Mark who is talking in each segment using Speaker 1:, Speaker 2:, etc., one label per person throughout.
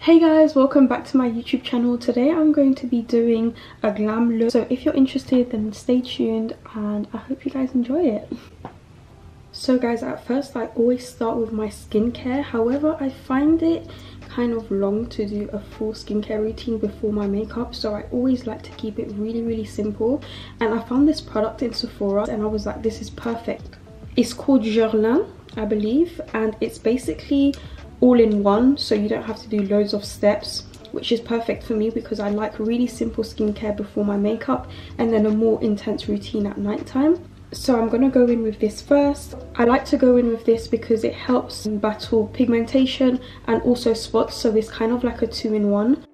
Speaker 1: Hey guys, welcome back to my YouTube channel. Today I'm going to be doing a glam look, so if you're interested then stay tuned and I hope you guys enjoy it. So guys, at first I always start with my skincare. However, I find it kind of long to do a full skincare routine before my makeup, so I always like to keep it really simple. And I found this product in Sephora and I was like, this is perfect. It's called Guerlain, I believe, and it's basically all in one, so you don't have to do loads of steps, which is perfect for me because I like really simple skincare before my makeup and then a more intense routine at night time. So I'm gonna go in with this first. I like to go in with this because it helps battle pigmentation and also spots, so it's kind of like a two-in-one.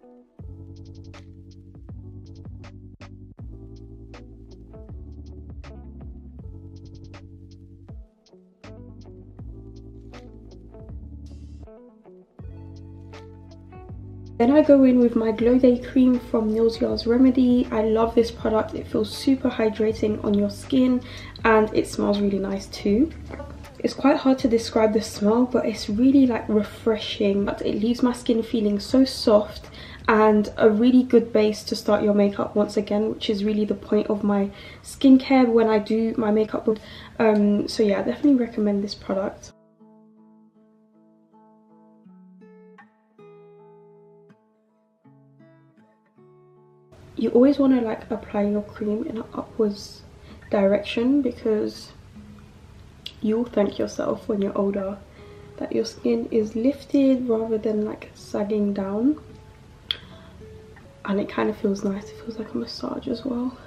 Speaker 1: Then I go in with my Glow Day cream from Nils Yar's Remedy. I love this product. It feels super hydrating on your skin and it smells really nice too. It's quite hard to describe the smell, but it's really like refreshing. But it leaves my skin feeling so soft and a really good base to start your makeup once again, which is really the point of my skincare when I do my makeup. So yeah, I definitely recommend this product. You always want to like apply your cream in an upwards direction because you'll thank yourself when you're older that your skin is lifted rather than like sagging down, and it kind of feels nice. It feels like a massage as well.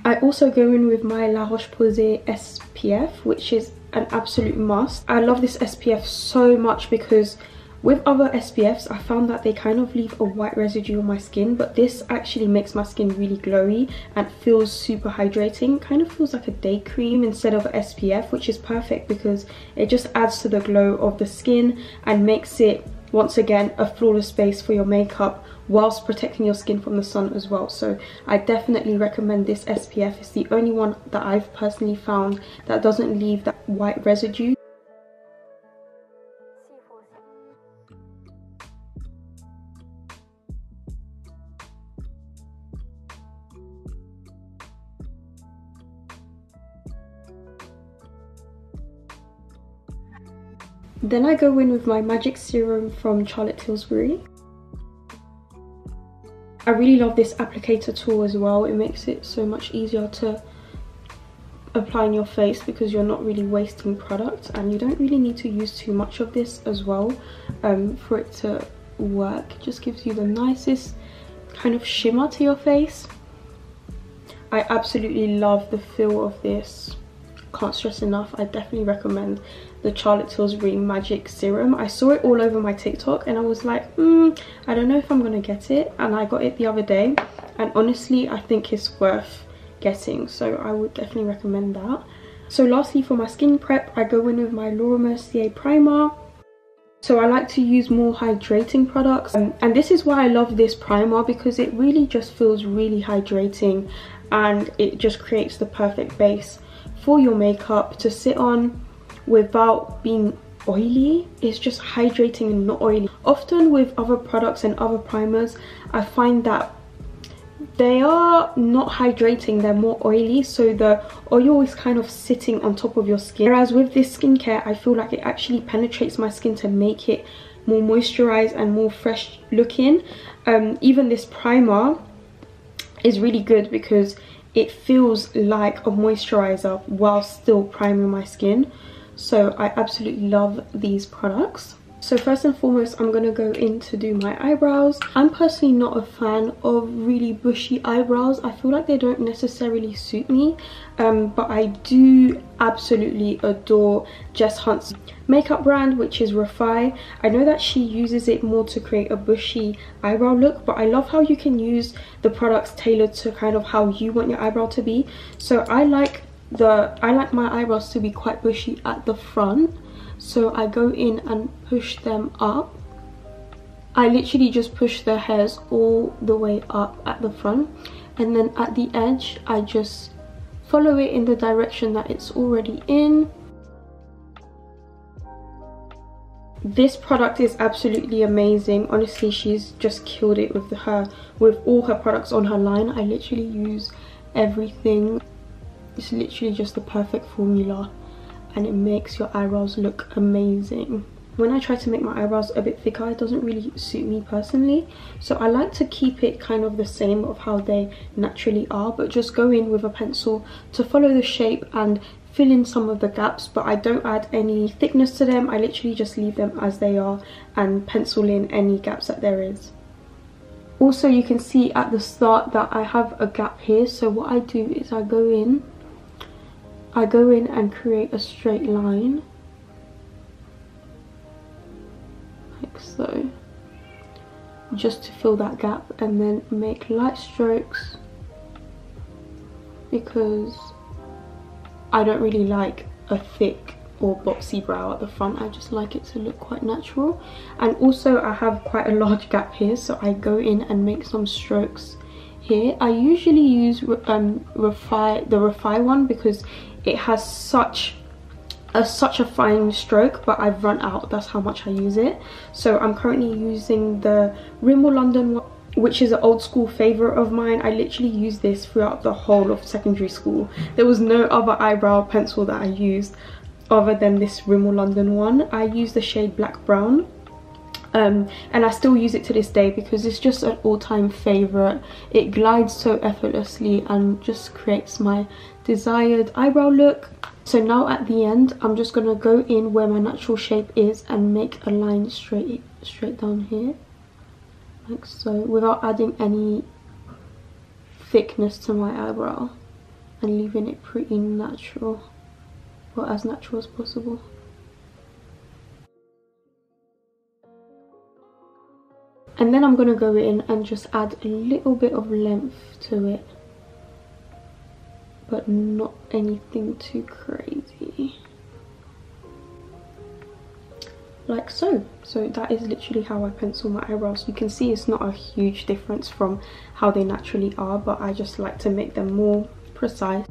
Speaker 1: I also go in with my La Roche-Posay SPF, which is an absolute must. I love this SPF so much because with other SPFs, I found that they kind of leave a white residue on my skin, but this actually makes my skin really glowy and feels super hydrating. Kind of feels like a day cream instead of SPF, which is perfect because it just adds to the glow of the skin and makes it, once again, a flawless base for your makeup whilst protecting your skin from the sun as well. So I definitely recommend this SPF. It's the only one that I've personally found that doesn't leave that white residue. Then I go in with my Magic Serum from Charlotte Tilbury. I really love this applicator tool as well. It makes it so much easier to apply on your face because you're not really wasting product, and you don't really need to use too much of this as well for it to work. It just gives you the nicest kind of shimmer to your face. I absolutely love the feel of this. Can't stress enough. I definitely recommend the Charlotte Tilbury Magic Serum. I saw it all over my TikTok and I was like, I don't know if I'm gonna get it, and I got it the other day and honestly I think it's worth getting, so I would definitely recommend that. So lastly, for my skin prep, I go in with my Laura Mercier primer. So I like to use more hydrating products, and this is why I love this primer because it really just feels really hydrating and it just creates the perfect base for your makeup to sit on without being oily. It's just hydrating and not oily. Often with other products and other primers, I find that they are not hydrating, they're more oily, so the oil is kind of sitting on top of your skin. Whereas with this skincare, I feel like it actually penetrates my skin to make it more moisturized and more fresh looking. Even this primer is really good because it feels like a moisturizer while still priming my skin. So I absolutely love these products. So first and foremost, I'm going to go in to do my eyebrows. I'm personally not a fan of really bushy eyebrows. I feel like they don't necessarily suit me, but I do absolutely adore Jess Hunt's makeup brand, which is Refi. I know that she uses it more to create a bushy eyebrow look, but I love how you can use the products tailored to kind of how you want your eyebrow to be. So I like my eyebrows to be quite bushy at the front, so I go in and push them up. I literally just push the hairs all the way up at the front, and then at the edge I just follow it in the direction that it's already in. This product is absolutely amazing. Honestly, she's just killed it with all her products on her line. I literally use everything. It's literally just the perfect formula, and it makes your eyebrows look amazing. When I try to make my eyebrows a bit thicker, it doesn't really suit me personally, so I like to keep it kind of the same of how they naturally are, but just go in with a pencil to follow the shape and fill in some of the gaps, but I don't add any thickness to them. I literally just leave them as they are and pencil in any gaps that there is. Also, you can see at the start that I have a gap here, so what I do is I go in and create a straight line like so, just to fill that gap, and then make light strokes because I don't really like a thick or boxy brow at the front. I just like it to look quite natural. And also I have quite a large gap here, so I go in and make some strokes here. I usually use the Refi one because it has such a fine stroke, but I've run out. That's how much I use it. So I'm currently using the Rimmel London one, which is an old school favorite of mine. I literally used this throughout the whole of secondary school. There was no other eyebrow pencil that I used other than this Rimmel London one. I use the shade Black Brown, and I still use it to this day because it's just an all-time favorite. It glides so effortlessly and just creates my desired eyebrow look. So now at the end, I'm just gonna go in where my natural shape is and make a line straight down here like so, without adding any thickness to my eyebrow, and leaving it pretty natural, or as natural as possible. And then I'm gonna go in and just add a little bit of length to it, but not anything too crazy, like so. So that is literally how I pencil my eyebrows. You can see it's not a huge difference from how they naturally are, but I just like to make them more precise.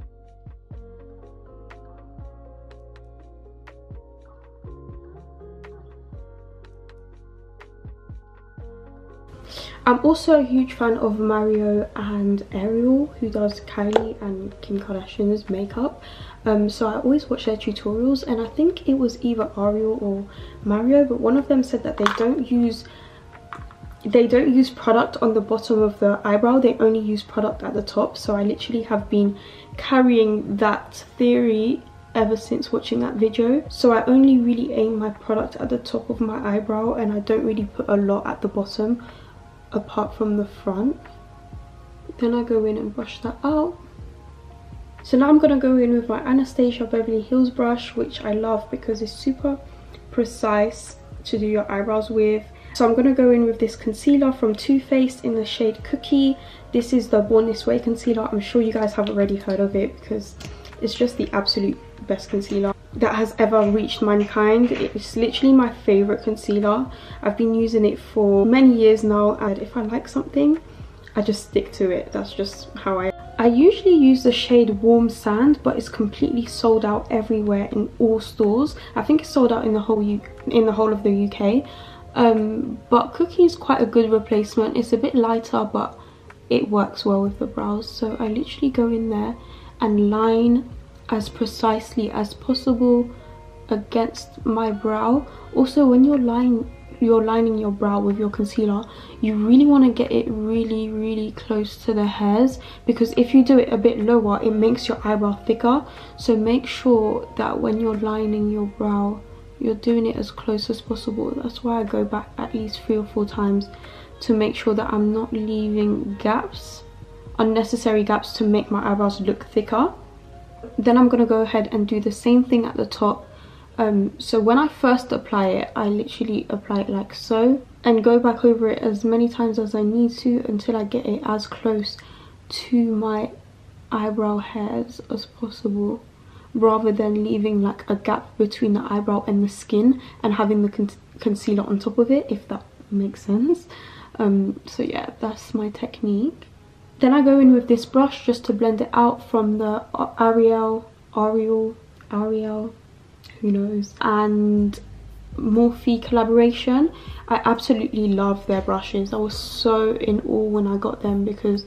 Speaker 1: I'm also a huge fan of Mario and Ariel, who does Kylie and Kim Kardashian's makeup. So I always watch their tutorials, and I think it was either Ariel or Mario, but one of them said that they don't use product on the bottom of the eyebrow, they only use product at the top. So I literally have been carrying that theory ever since watching that video. So I only really aim my product at the top of my eyebrow, and I don't really put a lot at the bottom apart from the front. Then I go in and brush that out. So now I'm gonna go in with my Anastasia Beverly Hills brush, which I love because it's super precise to do your eyebrows with. So I'm gonna go in with this concealer from Too Faced in the shade Cookie. This is the Born This Way concealer. I'm sure you guys have already heard of it because it's just the absolute best concealer that has ever reached mankind. It's literally my favorite concealer. I've been using it for many years now, and if I like something, I just stick to it. That's just how I usually use the shade Warm Sand, but it's completely sold out everywhere in all stores. I think it's sold out in the whole of the UK. But Cookie is quite a good replacement. It's a bit lighter, but it works well with the brows. So I literally go in there and line as precisely as possible against my brow. Also, when you're lining your brow with your concealer, you really want to get it really close to the hairs, because if you do it a bit lower, it makes your eyebrow thicker. So make sure that when you're lining your brow, you're doing it as close as possible. That's why I go back at least 3 or 4 times to make sure that I'm not leaving gaps, unnecessary gaps, to make my eyebrows look thicker. Then I'm gonna go ahead and do the same thing at the top. So when I first apply it, I literally apply it like so and go back over it as many times as I need to until I get it as close to my eyebrow hairs as possible, rather than leaving like a gap between the eyebrow and the skin and having the concealer on top of it, if that makes sense. So yeah, that's my technique. Then I go in with this brush just to blend it out from the Ariel, who knows, and Morphe collaboration. I absolutely love their brushes. I was so in awe when I got them because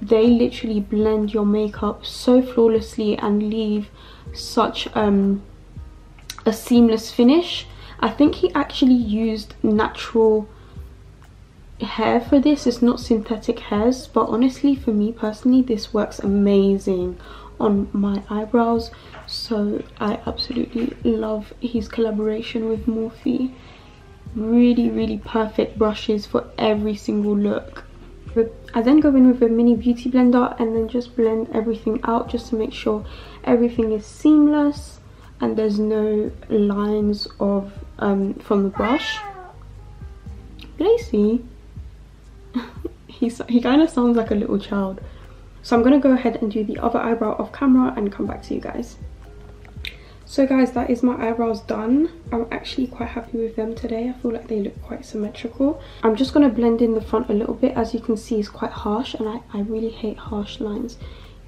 Speaker 1: they literally blend your makeup so flawlessly and leave such a seamless finish. I think he actually used natural hair for this. It's not synthetic hairs, but honestly for me personally this works amazing on my eyebrows. So I absolutely love his collaboration with Morphe. Really perfect brushes for every single look. I then go in with a mini beauty blender and then just blend everything out just to make sure everything is seamless and there's no lines of from the brush. Lacey, he kind of sounds like a little child. So I'm going to go ahead and do the other eyebrow off camera and come back to you guys. So guys, that is my eyebrows done. I'm actually quite happy with them today. I feel like they look quite symmetrical. I'm just going to blend in the front a little bit. As you can see, it's quite harsh, and I really hate harsh lines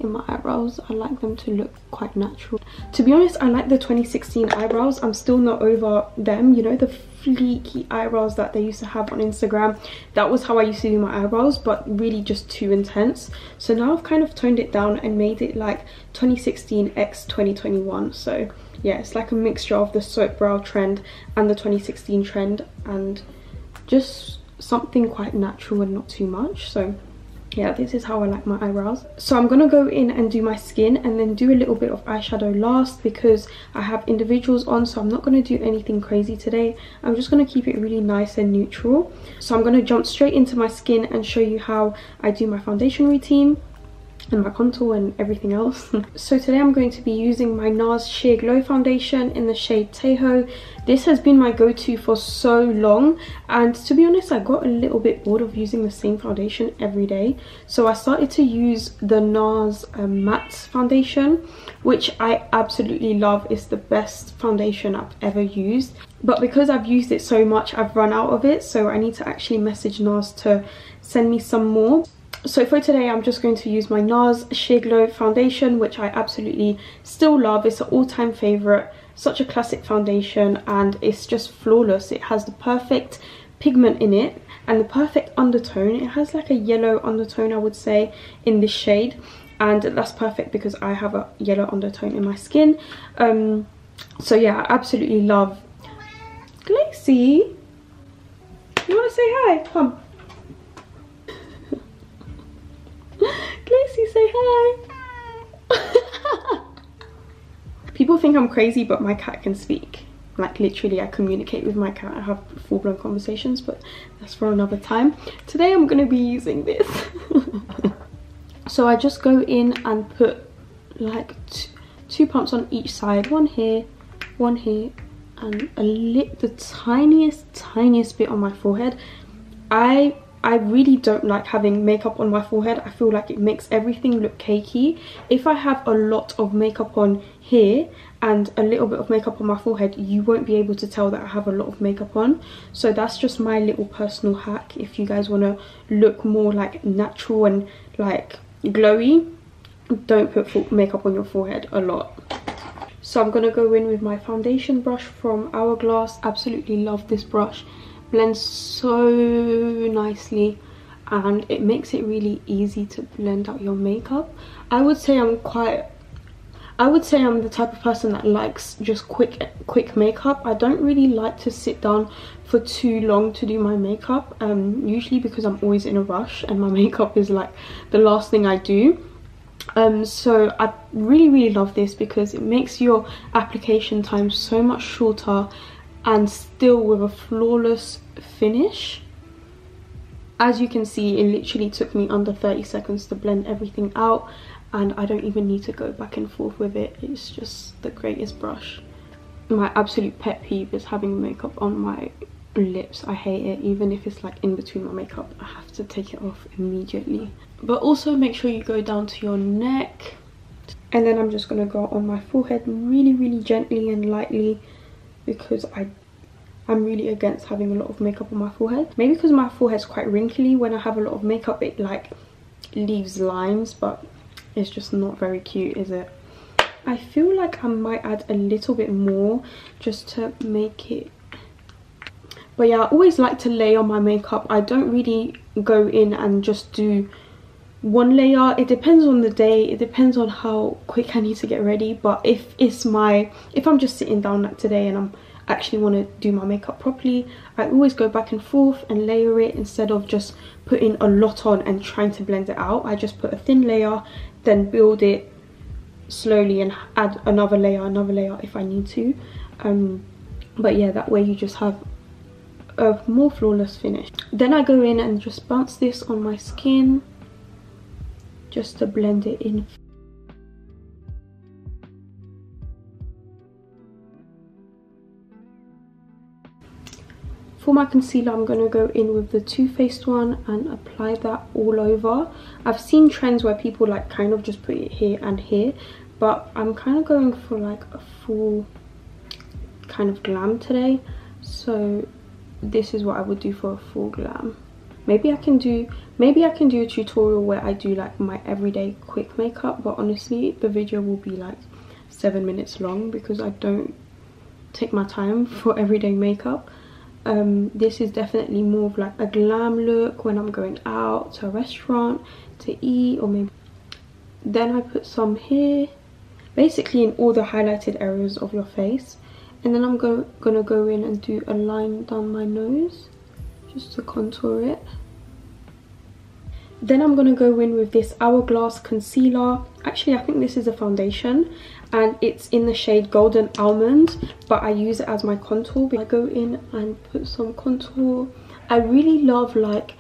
Speaker 1: in my eyebrows. I like them to look quite natural. To be honest, I like the 2016 eyebrows. I'm still not over them. You know, the fleeky eyebrows that they used to have on Instagram. That was how I used to do my eyebrows, but really just too intense. So now I've kind of toned it down and made it like 2016 x 2021. So yeah, it's like a mixture of the soap brow trend and the 2016 trend, and just something quite natural and not too much. So yeah, this is how I like my eyebrows. So I'm gonna go in and do my skin and then do a little bit of eyeshadow last because I have individuals on, so I'm not gonna do anything crazy today. I'm just gonna keep it really nice and neutral. So I'm gonna jump straight into my skin and show you how I do my foundation routine and my contour and everything else. So today I'm going to be using my NARS Sheer Glow foundation in the shade Tejo. This has been my go-to for so long, and to be honest I got a little bit bored of using the same foundation every day, so I started to use the NARS matte foundation, which I absolutely love. It's the best foundation I've ever used, but because I've used it so much I've run out of it, so I need to actually message NARS to send me some more. So for today I'm just going to use my NARS Sheer Glow foundation, which I absolutely still love. It's an all-time favourite, such a classic foundation, and it's just flawless. It has the perfect pigment in it and the perfect undertone. It has like a yellow undertone, I would say, in this shade, and that's perfect because I have a yellow undertone in my skin. So yeah, I absolutely love. Lacey, you want to say hi? Come. Lacey, say hi. People think I'm crazy, but my cat can speak. Like literally I communicate with my cat. I have full-blown conversations, but that's for another time. Today I'm going to be using this. So I just go in and put like two pumps on each side, one here and the tiniest bit on my forehead. I really don't like having makeup on my forehead. I feel like it makes everything look cakey. If I have a lot of makeup on here and a little bit of makeup on my forehead, you won't be able to tell that I have a lot of makeup on. So that's just my little personal hack. If you guys want to look more like natural and like glowy, don't put makeup on your forehead a lot. So I'm going to go in with my foundation brush from Hourglass. Absolutely love this brush. Blends so nicely and it makes it really easy to blend out your makeup. I would say I'm the type of person that likes just quick makeup. I don't really like to sit down for too long to do my makeup, usually because I'm always in a rush and my makeup is like the last thing I do. So I really love this because it makes your application time so much shorter and still with a flawless finish. As you can see, it literally took me under 30 seconds to blend everything out, and I don't even need to go back and forth with it. It's just the greatest brush. My absolute pet peeve is having makeup on my lips. I hate it. Even if it's like in between my makeup, I have to take it off immediately. But also make sure you go down to your neck, and then I'm just going to go on my forehead really gently and lightly, because I'm really against having a lot of makeup on my forehead. Maybe because my forehead's quite wrinkly, when I have a lot of makeup it like leaves lines, but it's just not very cute, is it? I feel like I might add a little bit more just to make it But yeah, I always like to layer my makeup. I don't really go in and just do one layer. It depends on the day, it depends on how quick I need to get ready. But if I'm just sitting down like today and I'm actually want to do my makeup properly, I always go back and forth and layer it instead of just putting a lot on and trying to blend it out. I just put a thin layer, then build it slowly and add another layer if I need to. But yeah, that way you just have a more flawless finish. Then I go in and just bounce this on my skin just to blend it in. For my concealer, I'm going to go in with the Too Faced one and apply that all over. I've seen trends where people like kind of just put it here and here, but I'm kind of going for like a full kind of glam today, so this is what I would do for a full glam. Maybe I can do a tutorial where I do like my everyday quick makeup, but honestly the video will be like 7 minutes long because I don't take my time for everyday makeup. This is definitely more of like a glam look when I'm going out to a restaurant to eat, or maybe. Then I put some here, basically in all the highlighted areas of your face, and then I'm gonna go in and do a line down my nose just to contour it. Then I'm gonna go in with this Hourglass concealer. Actually, I think this is a foundation and it's in the shade Golden Almond, but I use it as my contour. I go in and put some contour. I really love like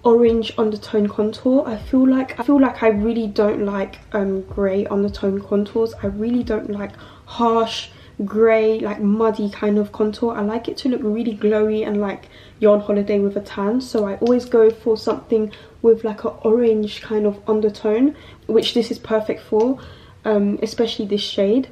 Speaker 1: orange undertone contour. I feel like I really don't like grey undertone contours. I really don't like harsh grey, like muddy kind of contour. I like it to look really glowy and like you're on holiday with a tan, so I always go for something with like an orange kind of undertone, which this is perfect for, especially this shade.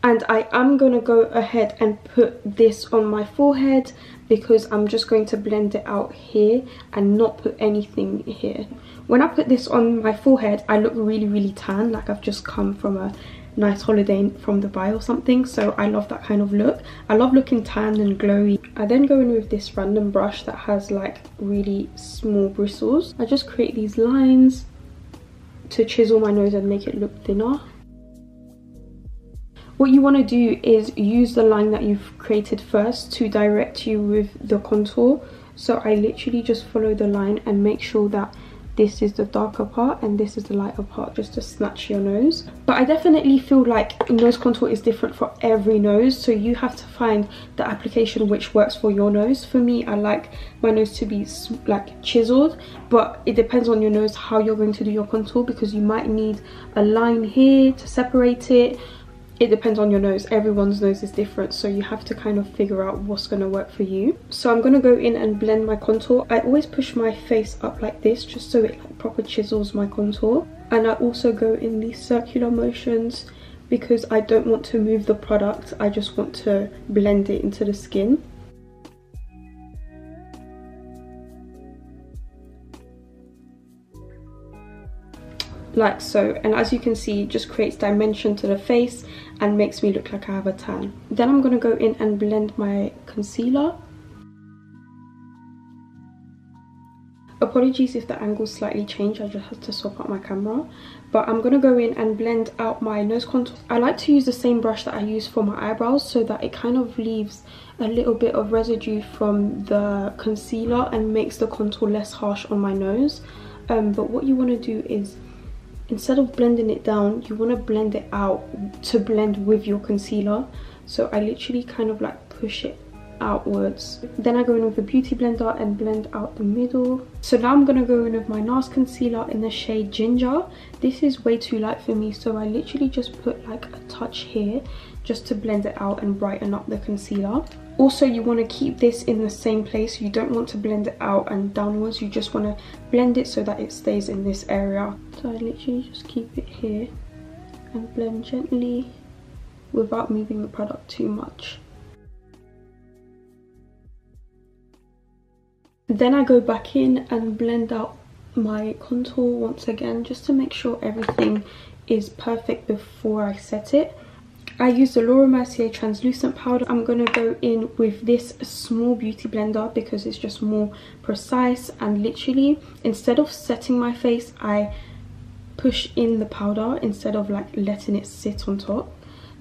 Speaker 1: And I am gonna go ahead and put this on my forehead because I'm just going to blend it out here and not put anything here. When I put this on my forehead, I look really tan, like I've just come from a nice holiday from Dubai or something, so I love that kind of look. I love looking tan and glowy. I then go in with this random brush that has like really small bristles. I just create these lines to chisel my nose and make it look thinner. What you want to do is use the line that you've created first to direct you with the contour. So I literally just follow the line and make sure that this is the darker part and this is the lighter part, just to snatch your nose. But I definitely feel like nose contour is different for every nose, so you have to find the application which works for your nose. For me, I like my nose to be like chiseled, but it depends on your nose how you're going to do your contour, because you might need a line here to separate it. It depends on your nose. Everyone's nose is different, so you have to kind of figure out what's going to work for you. So I'm going to go in and blend my contour. I always push my face up like this just so it like proper chisels my contour, and I also go in these circular motions because I don't want to move the product, I just want to blend it into the skin. Like so, and as you can see, it just creates dimension to the face and makes me look like I have a tan. Then I'm going to go in and blend my concealer. Apologies if the angle slightly changed, I just had to swap out my camera. But I'm going to go in and blend out my nose contour. I like to use the same brush that I use for my eyebrows so that it kind of leaves a little bit of residue from the concealer and makes the contour less harsh on my nose. But what you want to do is, instead of blending it down, you want to blend it out to blend with your concealer. So I literally kind of like push it outwards. Then I go in with a beauty blender and blend out the middle. So now I'm going to go in with my NARS concealer in the shade Ginger. This is way too light for me, so I literally just put like a touch here just to blend it out and brighten up the concealer. Also, you want to keep this in the same place. You don't want to blend it out and downwards. You just want to blend it so that it stays in this area. So I literally just keep it here and blend gently without moving the product too much. Then I go back in and blend out my contour once again, just to make sure everything is perfect before I set it. I use the Laura Mercier translucent powder. I'm going to go in with this small beauty blender because it's just more precise, and literally instead of setting my face, I push in the powder instead of like letting it sit on top.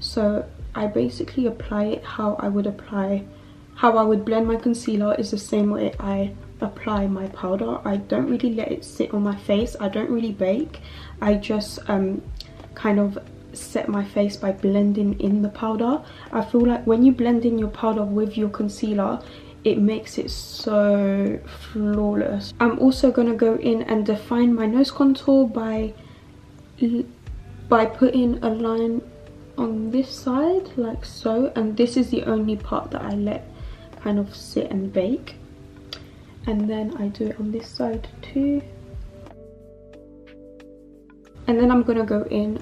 Speaker 1: So I basically apply it how I would blend my concealer is the same way I apply my powder. I don't really let it sit on my face. I don't really bake. I just kind of set my face by blending in the powder. I feel like when you blend in your powder with your concealer, it makes it so flawless. I'm also going to go in and define my nose contour by putting a line on this side like so, and this is the only part that I let kind of sit and bake, and then I do it on this side too. And then I'm going to go in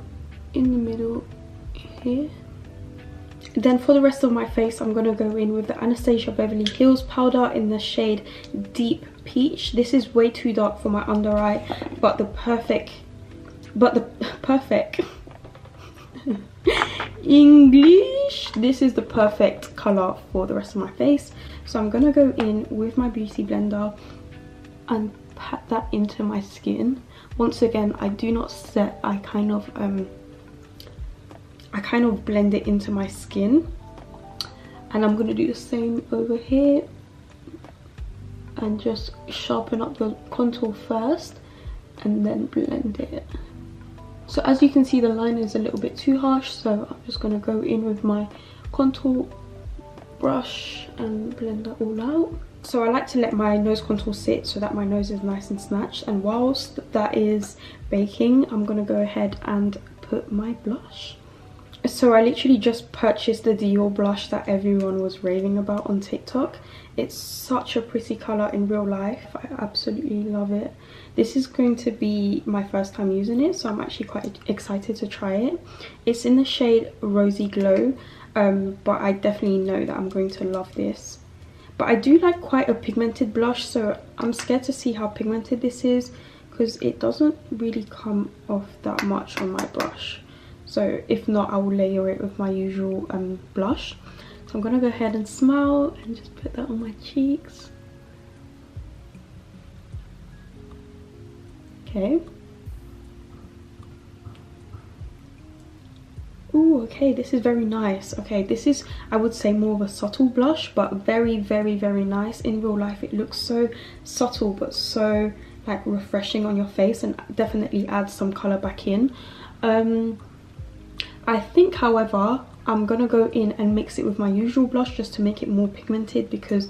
Speaker 1: the middle here. Then for the rest of my face, I'm going to go in with the Anastasia Beverly Hills powder in the shade Deep Peach. This is way too dark for my under eye, but the perfect English, this is the perfect color for the rest of my face. So I'm going to go in with my beauty blender and pat that into my skin. Once again, I do not set, I kind of blend it into my skin, and I'm going to do the same over here and just sharpen up the contour first and then blend it. So as you can see, the line is a little bit too harsh, so I'm just going to go in with my contour brush and blend that all out. So I like to let my nose contour sit so that my nose is nice and snatched, and whilst that is baking, I'm going to go ahead and put my blush. So I literally just purchased the Dior blush that everyone was raving about on TikTok. It's such a pretty colour in real life. I absolutely love it. This is going to be my first time using it, so I'm actually quite excited to try it. It's in the shade Rosy Glow, but I definitely know that I'm going to love this. But I do like quite a pigmented blush, so I'm scared to see how pigmented this is because it doesn't really come off that much on my brush. So if not, I will layer it with my usual blush. So I'm going to go ahead and smile and just put that on my cheeks. Okay. Ooh, okay, this is very nice. Okay, this is, I would say, more of a subtle blush, but very, very, very nice. In real life, it looks so subtle, but so like refreshing on your face, and definitely adds some color back in. I think, however, I'm gonna go in and mix it with my usual blush just to make it more pigmented, because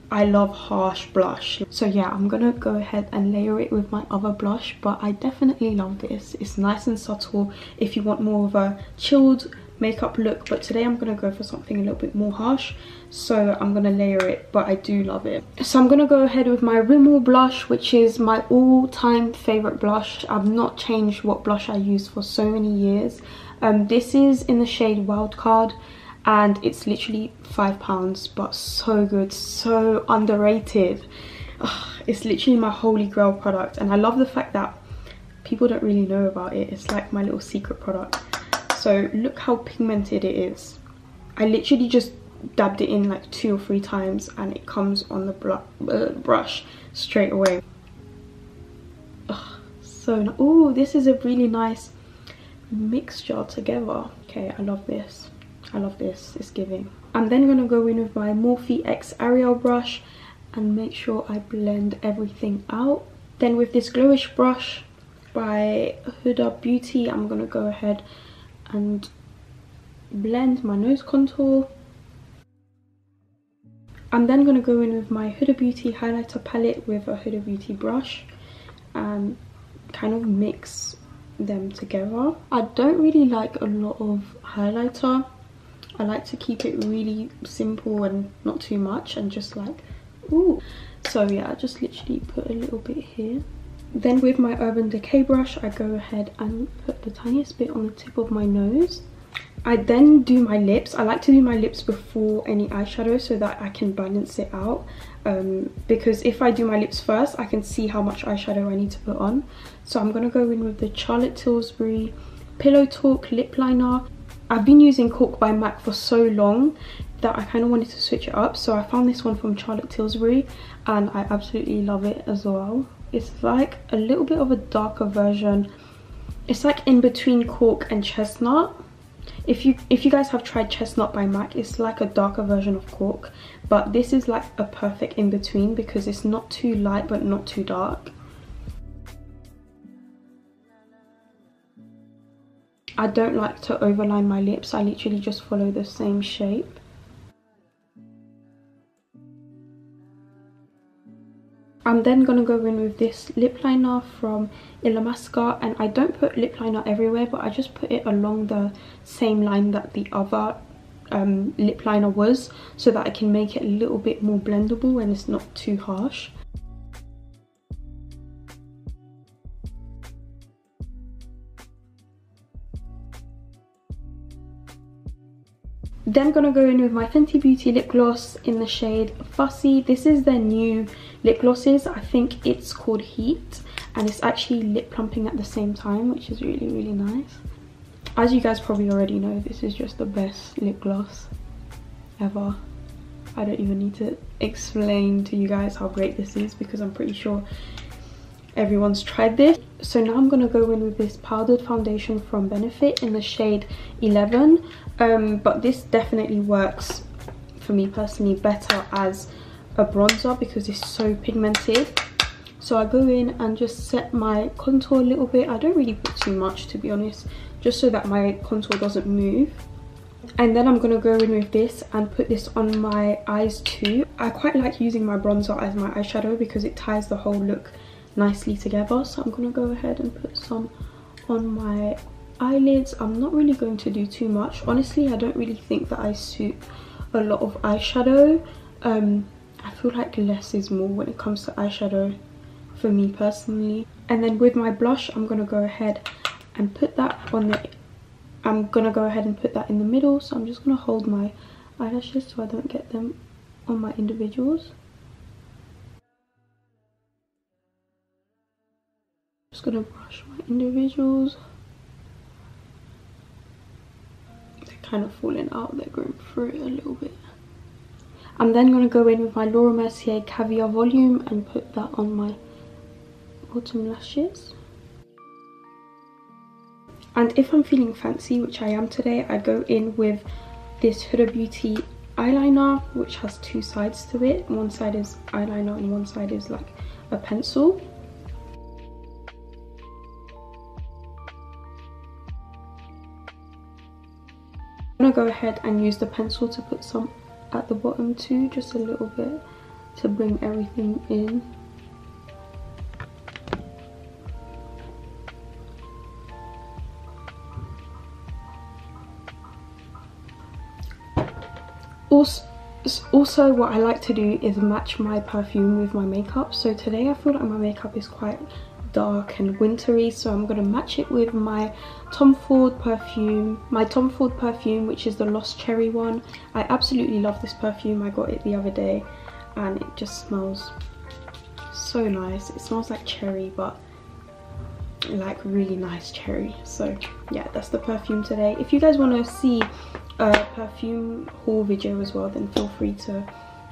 Speaker 1: I love harsh blush. So yeah, I'm gonna go ahead and layer it with my other blush, but I definitely love this. It's nice and subtle if you want more of a chilled makeup look, but today I'm gonna go for something a little bit more harsh, so I'm gonna layer it, but I do love it. So I'm gonna go ahead with my Rimmel Blush, which is my all-time favorite blush. I've not changed what blush I use for so many years. This is in the shade Wildcard, and it's literally £5, but so good, so underrated. Ugh, it's literally my holy grail product, and I love the fact that people don't really know about it. It's like my little secret product. So look how pigmented it is. I literally just dabbed it in like 2 or 3 times and it comes on the brush straight away. Ugh, so nice. Oh, this is a really nice mixture together. Okay, I love this. I love this. It's giving. I'm then going to go in with my Morphe X Ariel brush and make sure I blend everything out. Then with this glowish brush by Huda Beauty, I'm going to go ahead and blend my nose contour. I'm then going to go in with my Huda Beauty highlighter palette with a Huda Beauty brush and kind of mix them together. I don't really like a lot of highlighter. I like to keep it really simple and not too much, and just like, ooh. So yeah, I just literally put a little bit here. Then with my Urban Decay brush, I go ahead and put the tiniest bit on the tip of my nose. I then do my lips. I like to do my lips before any eyeshadow so that I can balance it out. Because if I do my lips first, I can see how much eyeshadow I need to put on. So I'm going to go in with the Charlotte Tilbury Pillow Talk lip liner. I've been using Cork by MAC for so long that I kind of wanted to switch it up. So I found this one from Charlotte Tilbury and I absolutely love it as well. It's like a little bit of a darker version. It's like in between Cork and Chestnut. If you guys have tried Chestnut by MAC, it's like a darker version of Cork, but this is like a perfect in between because it's not too light but not too dark. I don't like to overline my lips. I literally just follow the same shape. I'm then going to go in with this lip liner from Illamasqua, and I don't put lip liner everywhere, but I just put it along the same line that the other lip liner was, so that I can make it a little bit more blendable and it's not too harsh. Then I'm gonna go in with my Fenty Beauty lip gloss in the shade Fussy. This is their new lip glosses. I think it's called Heat, and it's actually lip plumping at the same time, which is really, really nice. As you guys probably already know, this is just the best lip gloss ever. I don't even need to explain to you guys how great this is because I'm pretty sure everyone's tried this. So now I'm gonna go in with this powdered foundation from Benefit in the shade 11. But this definitely works for me personally better as a bronzer because it's so pigmented. So I go in and just set my contour a little bit. I don't really put too much, to be honest, just so that my contour doesn't move. And then I'm gonna go in with this and put this on my eyes too. I quite like using my bronzer as my eyeshadow because it ties the whole look nicely together. So I'm gonna go ahead and put some on my eyelids. I'm not really going to do too much. Honestly, I don't really think that I suit a lot of eyeshadow. I feel like less is more when it comes to eyeshadow for me personally. And then with my blush, I'm gonna go ahead and put that on the in the middle. So I'm just gonna hold my eyelashes so I don't get them on my individuals. Just gonna brush my individuals. They're kind of falling out, they're going through it a little bit. I'm then gonna go in with my Laura Mercier Caviar Volume and put that on my bottom lashes. And if I'm feeling fancy, which I am today, I go in with this Huda Beauty eyeliner, which has two sides to it. One side is eyeliner and one side is like a pencil. I'm gonna go ahead and use the pencil to put some at the bottom too, just a little bit to bring everything in. Also what I like to do is match my perfume with my makeup. So today I feel like my makeup is quite dark and wintry, so I'm going to match it with my Tom Ford perfume, which is the Lost Cherry one. I absolutely love this perfume. I got it the other day and it just smells so nice. It smells like cherry, but like really nice cherry. So yeah, that's the perfume today. If you guys want to see a perfume haul video as well, then feel free to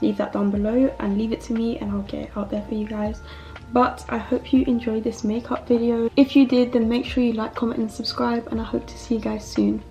Speaker 1: leave that down below and leave it to me and I'll get it out there for you guys. But I hope you enjoyed this makeup video. If you did, then make sure you like, comment and subscribe, and I hope to see you guys soon.